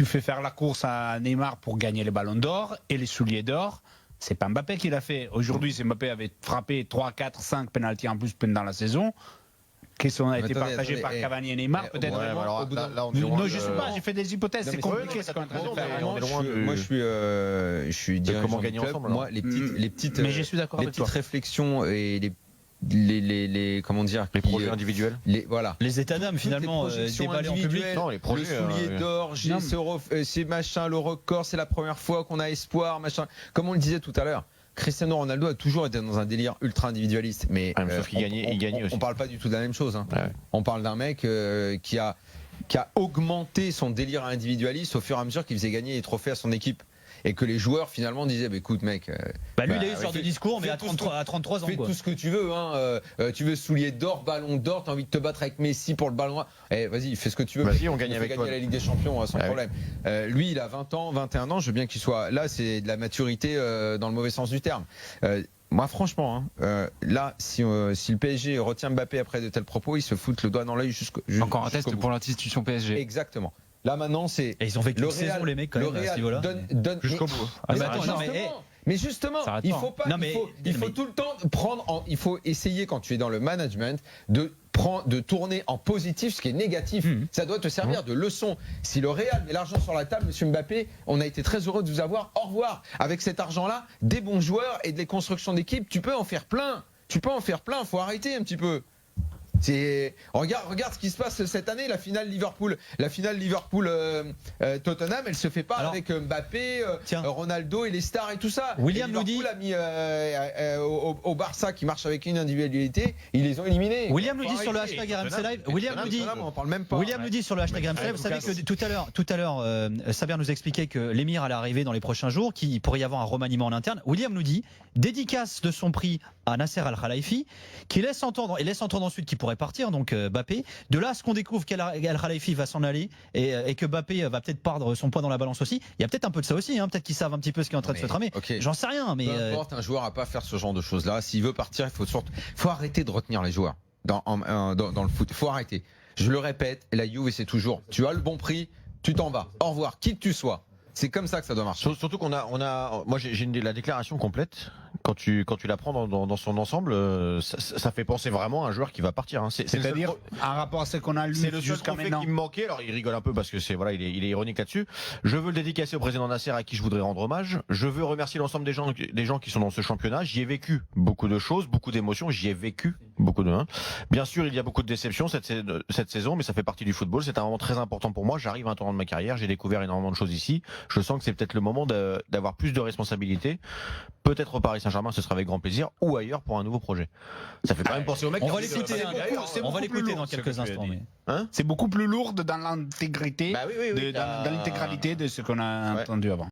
tu fais faire la course à Neymar pour gagner les ballons d'or et les souliers d'or, c'est pas Mbappé qui l'a fait. Aujourd'hui, si Mbappé avait frappé 3, 4, 5 pénaltys en plus dans la saison, qui ont été partagés par Cavani et Neymar, peut-être. Non, je sais pas, j'ai fait des hypothèses, c'est compliqué ce qu'on est en train de faire. Moi, je suis dirigeant du club. Moi, les petites réflexions et comment dire, les projets individuels, les états d'âme finalement déballés en public. Non, les projets, le soulier d'or, c'est machin, le record, c'est la première fois qu'on a espoir, machin. Comme on le disait tout à l'heure, Cristiano Ronaldo a toujours été dans un délire ultra individualiste, mais sauf qu'il gagnait aussi. On parle pas du tout de la même chose. Hein. Ouais. On parle d'un mec qui a augmenté son délire individualiste au fur et à mesure qu'il faisait gagner les trophées à son équipe. Et que les joueurs finalement disaient écoute mec, lui il a eu ce genre de discours mais à 33 ans fais tout ce que tu veux hein, tu veux soulier d'or, ballon d'or, t'as envie de te battre avec Messi pour le ballon, vas-y fais ce que tu veux, vas-y on gagne avec toi, la Ligue des Champions sans problème. Lui il a 20 ans, 21 ans, je veux bien qu'il soit là, c'est de la maturité dans le mauvais sens du terme. Moi franchement là si le PSG retient Mbappé après de tels propos, ils se foutent le doigt dans l'œil encore un test pour l'institution PSG. Exactement. Là maintenant c'est ils ont vécu une saison les mecs quand même à ce niveau-là. Donne jusqu'au bout. Mais justement, il faut pas. Il faut tout le temps prendre. Il faut essayer quand tu es dans le management de tourner en positif ce qui est négatif. Ça doit te servir de leçon. Si le Real met l'argent sur la table, Monsieur Mbappé, on a été très heureux de vous avoir. Au revoir. Avec cet argent-là, des bons joueurs et des constructions d'équipe, tu peux en faire plein. Faut arrêter un petit peu. Regarde ce qui se passe cette année, la finale Liverpool Tottenham, elle se fait pas avec Mbappé, Ronaldo et les stars et tout ça. William nous dit a mis au Barça qui marche avec une individualité, ils les ont éliminés. William nous dit sur le hashtag RMC Live. William nous dit sur le hashtag RMC Live. Vous savez que tout à l'heure, Sabir nous expliquait que l'émir allait arriver dans les prochains jours, qu'il pourrait y avoir un remaniement en interne. William nous dit dédicace de son prix à Nasser Al Khelaifi, qui laisse entendre ensuite qu'il pourrait partir, donc Mbappé. De là, ce qu'on découvre qu'Al Khelaifi va s'en aller et que Mbappé va peut-être perdre son poids dans la balance aussi. Il y a peut-être un peu de ça aussi, peut-être qu'ils savent un petit peu ce qui est en train de se tramer. J'en sais rien, mais peu importe, un joueur à pas faire ce genre de choses là. S'il veut partir, faut arrêter de retenir les joueurs dans le foot. Faut arrêter. Je le répète, la Juve c'est toujours tu as le bon prix, tu t'en vas. Au revoir, qui que tu sois. C'est comme ça que ça doit marcher. Surtout qu'on moi j'ai la déclaration complète. Quand tu la prends dans son ensemble, ça fait penser vraiment à un joueur qui va partir. C'est-à-dire, en rapport à ce qu'on a lu c'est le seul trophée qui me manquait. Alors il rigole un peu parce que il est ironique là-dessus. Je veux le dédicacer au président Nasser à qui je voudrais rendre hommage. Je veux remercier l'ensemble des gens qui sont dans ce championnat. J'y ai vécu beaucoup de choses, beaucoup d'émotions. J'y ai vécu beaucoup de. Bien sûr, il y a beaucoup de déceptions cette saison, mais ça fait partie du football. C'est un moment très important pour moi. J'arrive à un tournant de ma carrière. J'ai découvert énormément de choses ici. Je sens que c'est peut-être le moment d'avoir plus de responsabilités. Peut-être au Paris Saint-Germain, ce sera avec grand plaisir, ou ailleurs pour un nouveau projet. Ça fait quand même penser au mec. On va l'écouter dans quelques instants. C'est beaucoup plus lourd dans l'intégralité, dans l'intégralité de ce qu'on a entendu avant.